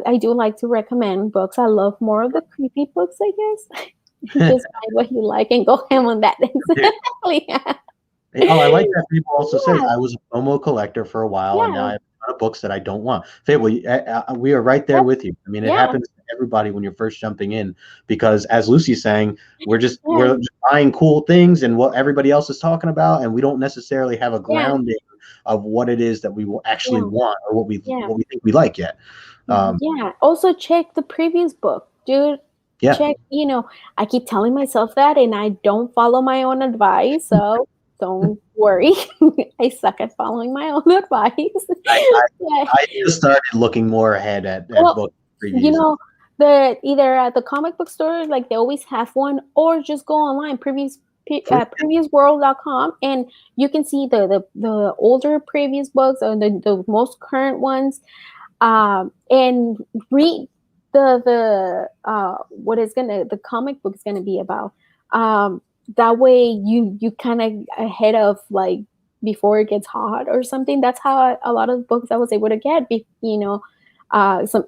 I do like to recommend books. I love more of the creepy books, I guess. Just find what you like and go ham on that. Exactly. Yeah. Oh, I like that people also say Yeah. I was a FOMO collector for a while, and now Yeah. I have a ton of books that I don't want. Fable, we are right there Yep. with you. I mean, it Yeah. happens to everybody when you're first jumping in because, as Lucy's saying, we're just Yeah. we're just buying cool things and what everybody else is talking about, and we don't necessarily have a Yeah. grounding of what it is that we will actually Yeah. want or Yeah. what we think we like yet. Yeah. Also check the previous book, dude. Yeah, Check, I keep telling myself that and I don't follow my own advice, so don't worry. I suck at following my own advice. I, I Yeah. I just started looking more ahead at Well, book you previews. know, the either at the comic book store, like they always have one, or just go online, previousworld.com, and you can see the older previous books or the most current ones, and read the what is gonna the comic book is gonna be about. That way you kind of ahead of, like, before it gets hot or something. That's how a lot of books I was able to get,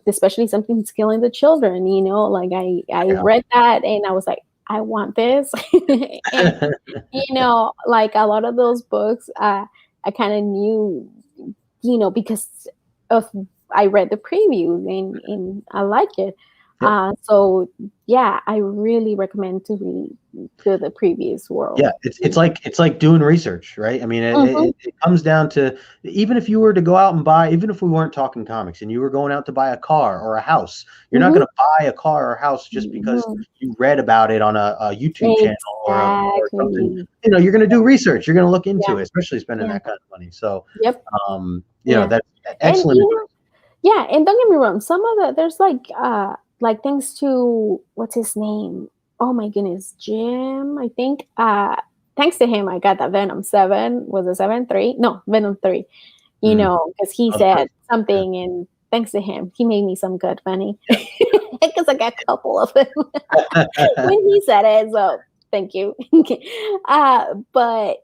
especially something killing the children. Like I Yeah, read that and I was like, I want this. And like a lot of those books, I kind of knew, because of I read the preview and I like it. Yep. So yeah, I really recommend to read the previous Yeah, world. it's like doing research, right? I mean, Hmm. it comes down to, even if you were to go out and buy, even if we weren't talking comics and you were going out to buy a car or a house, you're not Hmm. going to buy a car or a house just because Hmm. you read about it on a YouTube channel or something. Exactly. You're going to do research. You're going to look into Yeah. it, especially spending Yeah. that kind of money. So, Yep. Yeah. that's And excellent. yeah, and don't get me wrong, some of the there's like thanks to what's his name? Oh my goodness, Jim, I think. Thanks to him I got that Venom 7. Was it 7? 3? No, Venom 3. Mm. Because he Oh, the said first, yeah, something, and thanks to him, he made me some good money. yeah. Because I got a couple of them when he said it. So thank you. But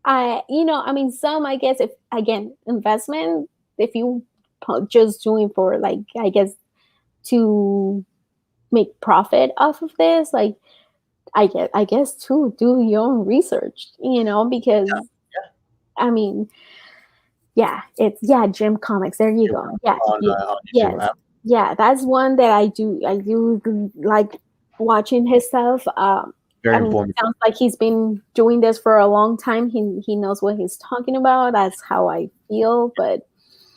I mean, some, I guess, if again, investment, if you just doing for, like, I guess, to make profit off of this, like, I guess to do your own research, because I mean, yeah, it's Jim Comics. There you go. Yeah, On YouTube. yes, yeah. That's one that I do like watching his stuff. Very I mean, it informative. sounds like he's been doing this for a long time. He knows what he's talking about. That's how I feel. But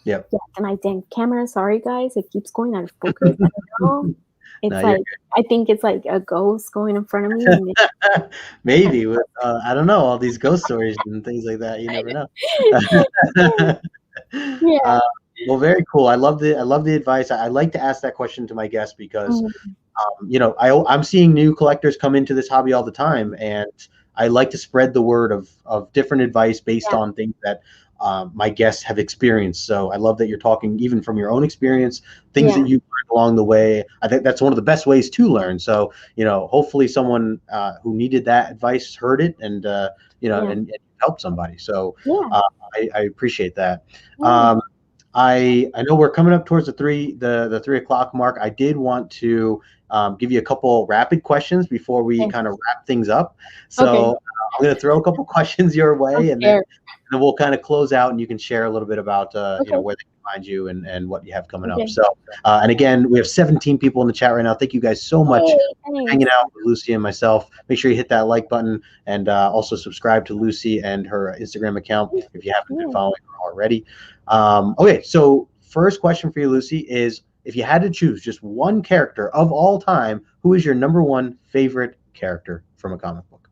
Yep. yeah, and my dang camera. Sorry, guys, it keeps going out of focus. I don't know. No, It's you're like, I think it's like a ghost going in front of me, and good. Maybe with I don't know, all these ghost stories and things like that. You never know. yeah. uh, well, very cool. I love the advice. I like to ask that question to my guests because Mhm. I'm seeing new collectors come into this hobby all the time, and I like to spread the word of different advice based Yeah, on things that my guests have experienced. So I love that you're talking even from your own experience, things that yeah, you've learned along the way. I think that's one of the best ways to learn. So hopefully someone who needed that advice heard it, and yeah, and helped somebody. So yeah, uh, I appreciate that. yeah. Um, I know we're coming up towards the 3 o'clock mark. I did want to give you a couple rapid questions before we Okay, kind of wrap things up. okay. So I'm going to throw a couple questions your I'm way, and then scared. we'll kind of close out, and you can share a little bit about Okay, where they can find you and what you have coming up. okay. So and again, we have 17 people in the chat right now. Thank you guys so much Yay, for hanging thanks. out with Lucy and myself. Make sure you hit that like button, and also subscribe to Lucy and her Instagram account if you haven't been Yeah. following her already. Okay, so first question for you, Lucy, is if you had to choose just one character of all time, who is your number one favorite character from a comic book?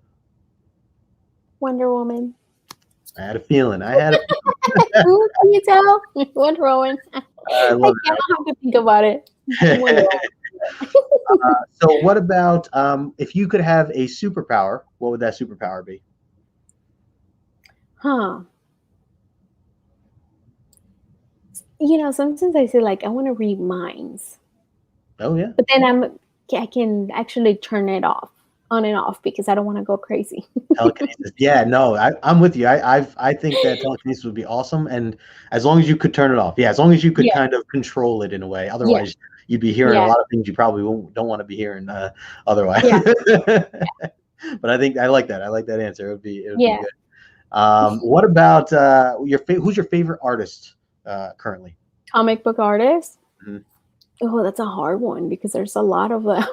Wonder Woman. I had a feeling. I had a Ooh, can you tell? Wonder Woman. I I love can't have to think about it. Wonder it. Woman. So what about if you could have a superpower, what would that superpower be? Huh. Sometimes I say, like, I want to read minds, Oh yeah. but then I can actually turn it off, on and off, because I don't want to go crazy. Telekinesis. Yeah, no, I'm with you. I think that telekinesis would be awesome, and as long as you could turn it off. Yeah, as long as you could Yeah, kind of control it in a way. yeah, Otherwise, you'd be hearing a yeah, lot of things you probably don't want to be hearing otherwise. yeah, But I think I like that. I like that answer. It would be yeah. good. What about who's your favorite artist currently? Comic book artist. Mhm. Oh, that's a hard one because there's a lot of them.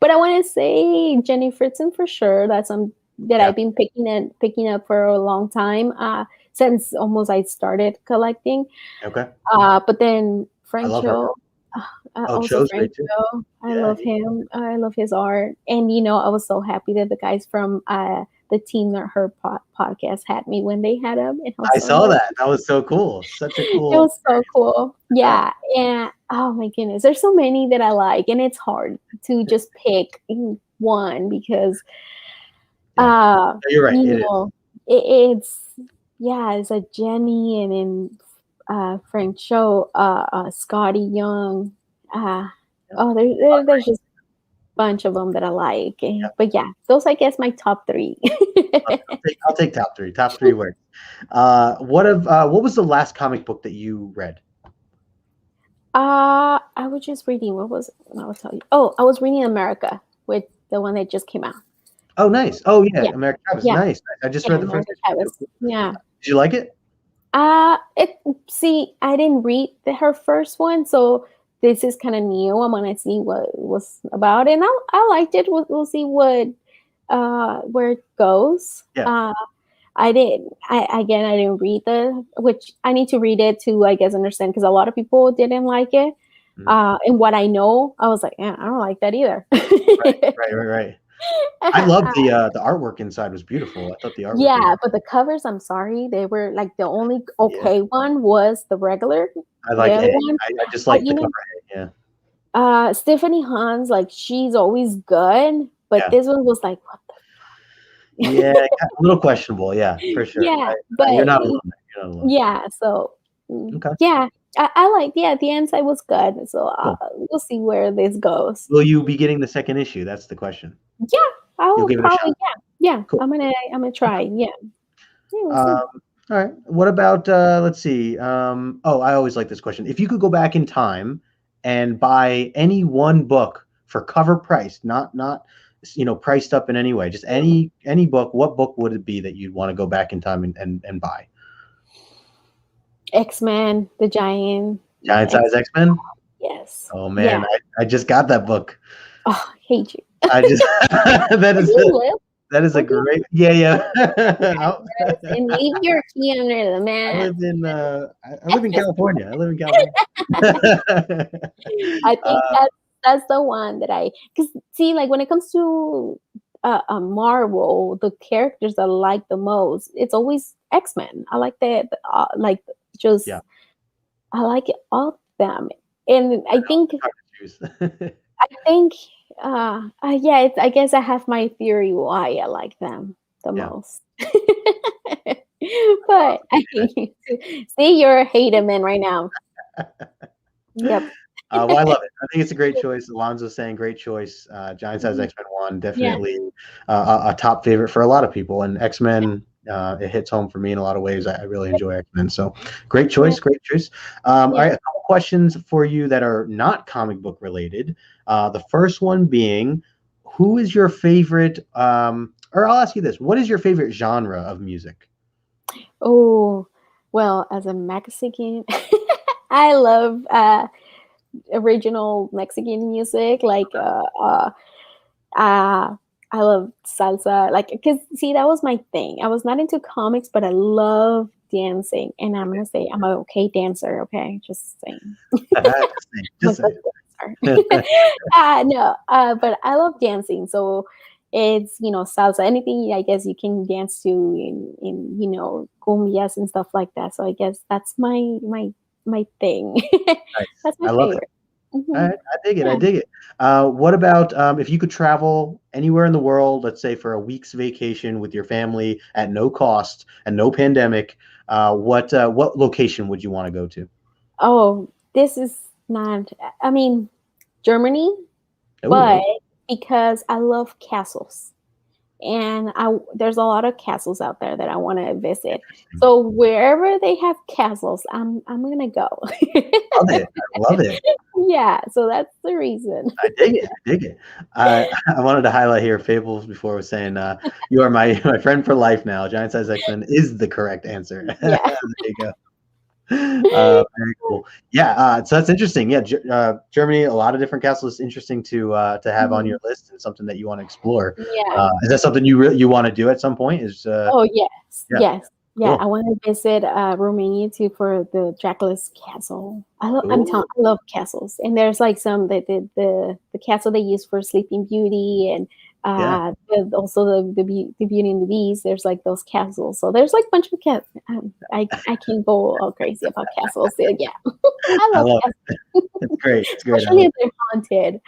But I want to say Jenny Fritzen for sure. That's that Yeah. I've been picking up for a long time. Since almost I started collecting. Okay. But then I Frank love her. Cho, Oh, also Cho's Frank great too. Cho. I Yeah. love him. I love his art. And I was so happy that the guys from the Team That Her podcast had me when they had him, and I was I so saw happy. that. That was so cool. Such a It cool was so cool. experience. Yeah. And oh my goodness, there's so many that I like, and it's hard to just pick one because Yeah. uh Yeah. You're right. you It is. know it's yeah, it's a Jenny, and then Frank Cho, Scotty Young. Uh, oh, there's just a bunch of them that I like. Yeah. But yeah, those, I guess, my top three. I'll take top three. Top three words. What was the last comic book that you read? I was just reading. What was? I will tell you. Oh, I was reading America with the one that just came out. Oh, nice. Oh, yeah, Yeah, American Travis. yeah, Nice. I just yeah, read the first American issue. Travis. Yeah. Did you like it? It see, I didn't read her first one, so this is kind of new. I'm gonna see what it was about, and I liked it. We'll see what where it goes. Yeah. I didn't. I didn't read which I need to read it to, I guess, understand, because a lot of people didn't like it. And what I know, I was like, yeah, I don't like that either. Right. I love the artwork inside was beautiful. I thought the artwork was Yeah, but the covers, I'm sorry, they were like the only yeah. okay one was the regular. I like The other A. one, I just like the you cover know, A. Yeah. Stephanie Hans, like she's always good, but Yeah. this one was like, what Yeah, the? a little questionable. Yeah, for sure. Yeah, but You're not alone. You're not alone. yeah, so Okay. yeah, I like, yeah, the inside was good, so Cool. we'll see where this goes. Will you be getting the second issue? That's the question. Yeah, I You'll will give it a probably, shot. yeah, Cool. I'm gonna try. Yeah, we'll see. All right. What about let's see. Oh, I always like this question. If you could go back in time and buy any one book for cover price, not priced up in any way, just any book, what book would it be that you'd want to go back in time and buy? X-Men, the Giant. Giant Size X-Men? Yes. Oh man, Yeah. I just got that book. Oh, I hate you. I just that is a great yeah. And leave your key under the I mat. live in I live in California. I live in California. I think that's the one that because see, like when it comes to Marvel, the characters I like the most, it's always X-Men. I like that, like just Yeah. I like all of them, and I think yeah, I guess I have my theory why I like them the most. But see, you're a hater man right now. Yep. Well, I love it. I think it's a great choice. Alonzo's saying great choice. Giant Size X-Men 1, definitely a top favorite for a lot of people. And X-Men, it hits home for me in a lot of ways. I really enjoy X-Men. So great choice, great choice. All right, a couple questions for you that are not comic book related. The first one being, who is your favorite, or I'll ask you this, what is your favorite genre of music? Oh, well, as a Mexican, I love original Mexican music. Like, I love salsa. Like, because see, that was my thing. I was not into comics, but I love dancing. And I'm gonna say I'm an okay dancer. Okay, just saying. Just saying. No, but I love dancing. So it's salsa, anything I guess you can dance to in cumbias and stuff like that. So I guess that's my thing. Nice. That's my I love favorite. it. All right, I dig it. I dig it. What about if you could travel anywhere in the world, let's say for a week's vacation with your family at no cost and no pandemic? What location would you want to go to? Oh, this is not. I mean, Germany, but because I love castles. And there's a lot of castles out there that I want to visit. So wherever they have castles, I'm gonna go. Love it. I love it. Yeah, so that's the reason. I dig it. I dig it. I wanted to highlight here Fables before was saying you are my friend for life now. Giant Size X-Men is the correct answer. Yeah. There you go. Very cool. Yeah, so that's interesting. Yeah, Germany, a lot of different castles. Interesting to have on your list and something that you want to explore. Yeah. Is that something you want to do at some point? Oh yes, yeah. yes, yeah. Cool. I want to visit Romania too for the Dracula's castle. I'm telling, I love castles, and there's like some the castle they use for Sleeping Beauty and also the Beauty and the Beast. There's like those castles. So there's like a bunch of castles. I can go all crazy about castles. So, yeah, I love castles. It's great. It's great. Especially if they're haunted.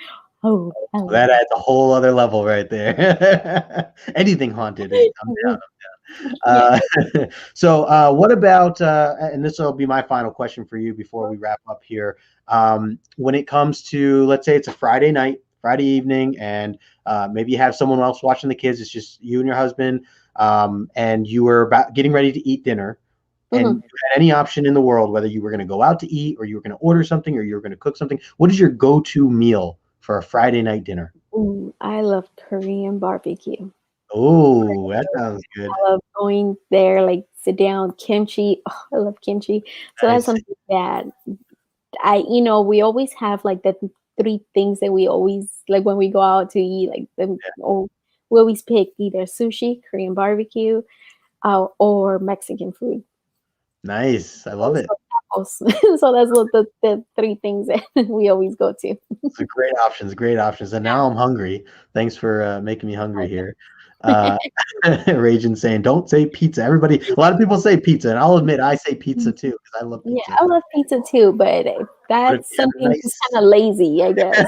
Oh, that adds a whole other level right there. Anything haunted, I'm down. So what about, and this will be my final question for you before we wrap up here. When it comes to, let's say it's a Friday night, Friday evening, and maybe you have someone else watching the kids, it's just you and your husband, and you were getting ready to eat dinner, and you had any option in the world, whether you were going to go out to eat or you were going to order something or you were going to cook something, what is your go-to meal for a Friday night dinner? Ooh, I love Korean barbecue. Oh, that sounds good. I love going there, like sit down, kimchi. Oh, I love kimchi. So that's Nice. something that we always have like the three things that we always like when we go out to eat. Like we always pick either sushi, Korean barbecue, or Mexican food. Nice. I love it. Also tacos. So that's what the three things that we always go to. So great options, great options. And now I'm hungry. Thanks for making me hungry here. Uh, Raging saying, don't say pizza. Everybody, a lot of people say pizza, and I'll admit I say pizza too because I love Yeah, pizza. I love pizza too, but But if that's you have a something just nice, kind of lazy, I guess.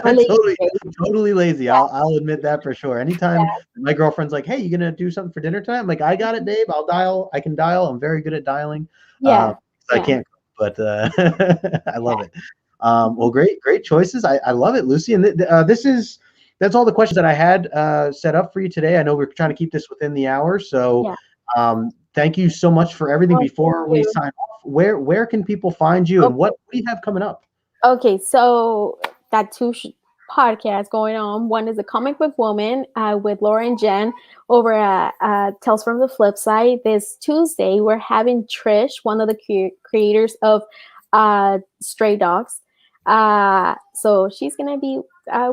For lazy totally, days. totally lazy. Yeah, I'll admit that for sure. Anytime my girlfriend's like, "Hey, you gonna do something for dinner tonight?" I'm like, "I got it, babe. I'll dial. I can dial. I'm very good at dialing. yeah, I yeah, can't, cook, but I love yeah. it. Well, great choices. I love it, Lucy. And that's all the questions that I had set up for you today. I know we're trying to keep this within the hour, so Yeah. thank you so much for everything. Oh, thank Before we you. sign off, where can people find you, and what Okay. do you have coming up? Okay, so got two podcasts going on. One is a comic book woman with Laura and Jen over at Tales from the Flip Side. This Tuesday, we're having Trish, one of the creators of Stray Dogs. So she's gonna be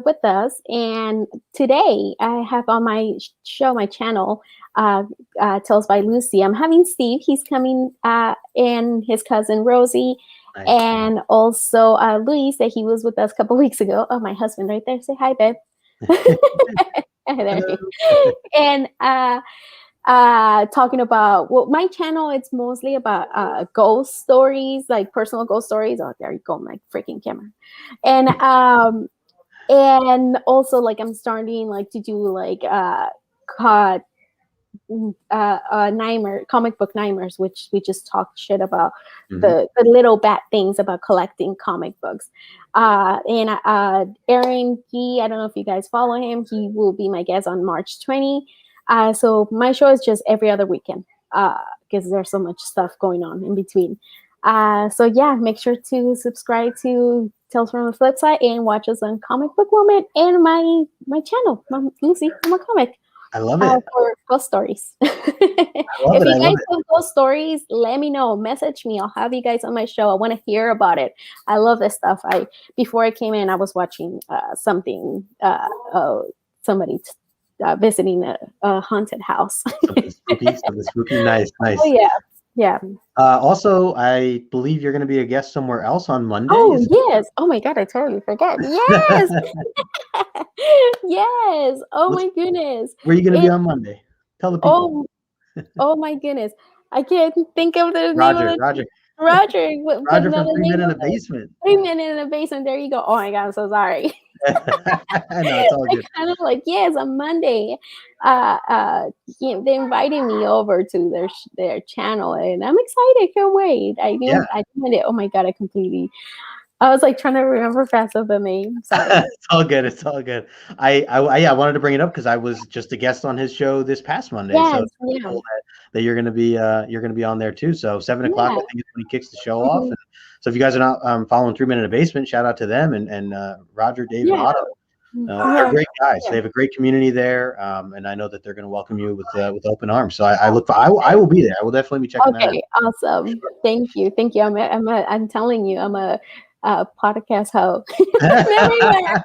with us. And today, I have on my show, my channel, Tales by Lucy. I'm having Steve. He's coming, and his cousin Rosie, Nice. and also Luis, that he was with us a couple weeks ago. Oh, my husband right there. Say hi, babe. There he- and talking about, well, my channel, it's mostly about ghost stories, like personal ghost stories. Oh, there you go, my freaking camera. And also, like, I'm starting like to do like co- Nightmare, comic book Nightmares, which we just talked shit about Mhm. the little bad things about collecting comic books. And Aaron Gee, I don't know if you guys follow him. He will be my guest on March 20. So my show is just every other weekend because there's so much stuff going on in between. So yeah, make sure to subscribe to Tales from the Flip Side and watch us on Comic Book Woman and my channel, Lucy, I'm a comic I love it. for ghost stories. I love If it. you I guys love it. have ghost stories, let me know. Message me. I'll have you guys on my show. I want to hear about it. I love this stuff. Before I came in, I was watching something. Somebody visiting a haunted house. Something spooky. Something spooky. Nice. Oh Nice. yeah, yeah. Also, I believe you're going to be a guest somewhere else on Monday. Oh yes. Oh my god, I totally forgot. Yes. Yes. Oh What's my goodness. where are you going to be It. on Monday? Tell the people. Oh. Oh my goodness. I can't think of the name of Roger. it. Roger. Roger, but Roger not from the Three Men name in of a it. Basement. 3 Men in the Basement. There you go. Oh my god, I'm so sorry. No, it's all I good. kind of like, yes, on Monday. They invited me over to their channel, and I'm excited. Can't wait. Yeah, I did it. Oh my god, I was like trying to remember fast of the name. Sorry. it's all good. It's all good. Yeah, I wanted to bring it up because I was just a guest on his show this past Monday. So Yes. it's really Yeah. cool that you're gonna be on there too. So 7 o'clock, I Yeah. think, is when he kicks the show off. Mhm. And so if you guys are not following 3 Men in a Basement, shout out to them and Roger, Dave, and Yeah. Otto. They're Yeah. great guys. Yeah. They have a great community there, and I know that they're going to welcome you with open arms. So I will be there. I will definitely be checking that out. Okay, awesome. Thank you. Thank you. I'm telling you, I'm a podcast hoe. Everywhere.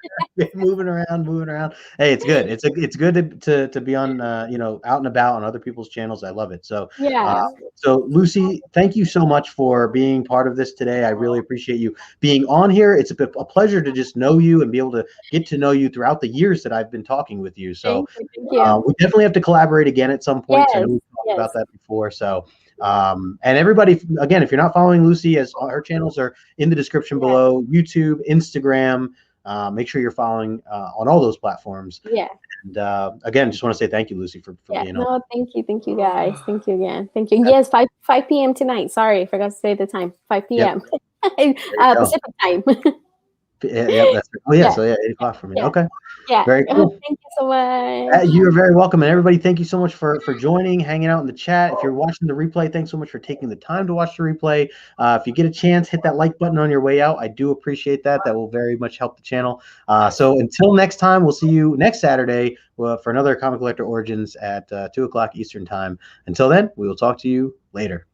Moving around, moving around. Hey, it's good. It's good to be on out and about on other people's channels. I love it. So Yes. so Lucy, thank you so much for being part of this today. I really appreciate you being on here. It's a pleasure to just know you and be able to get to know you throughout the years that I've been talking with you. So Thank you. Thank you. we definitely have to collaborate again at some point. 'Cause I know Yes. we've talked about Yes. that before. So and everybody, again, if you're not following Lucy, as her channels are in the description Yeah. below, YouTube, Instagram. Make sure you're following on all those platforms. Yeah. And again, just want to say thank you, Lucy, for Yeah. being on. No, thank you. Thank you guys. Thank you again. Thank you. Yes, 5 p.m. tonight. Sorry, I forgot to say the time. 5 Yep, p.m. there you go. Pacific time. Yep, that's oh yeah, Yeah. so yeah, 8 o'clock for me. Yeah. Okay, Yeah. very cool. Thank you so much. You are very welcome, and everybody, thank you so much for joining, hanging out in the chat. If you're watching the replay, thanks so much for taking the time to watch the replay. If you get a chance, hit that like button on your way out. I do appreciate that. That will very much help the channel. So until next time, we'll see you next Saturday for another Comic Collector Origins at 2 o'clock Eastern time. Until then, we will talk to you later.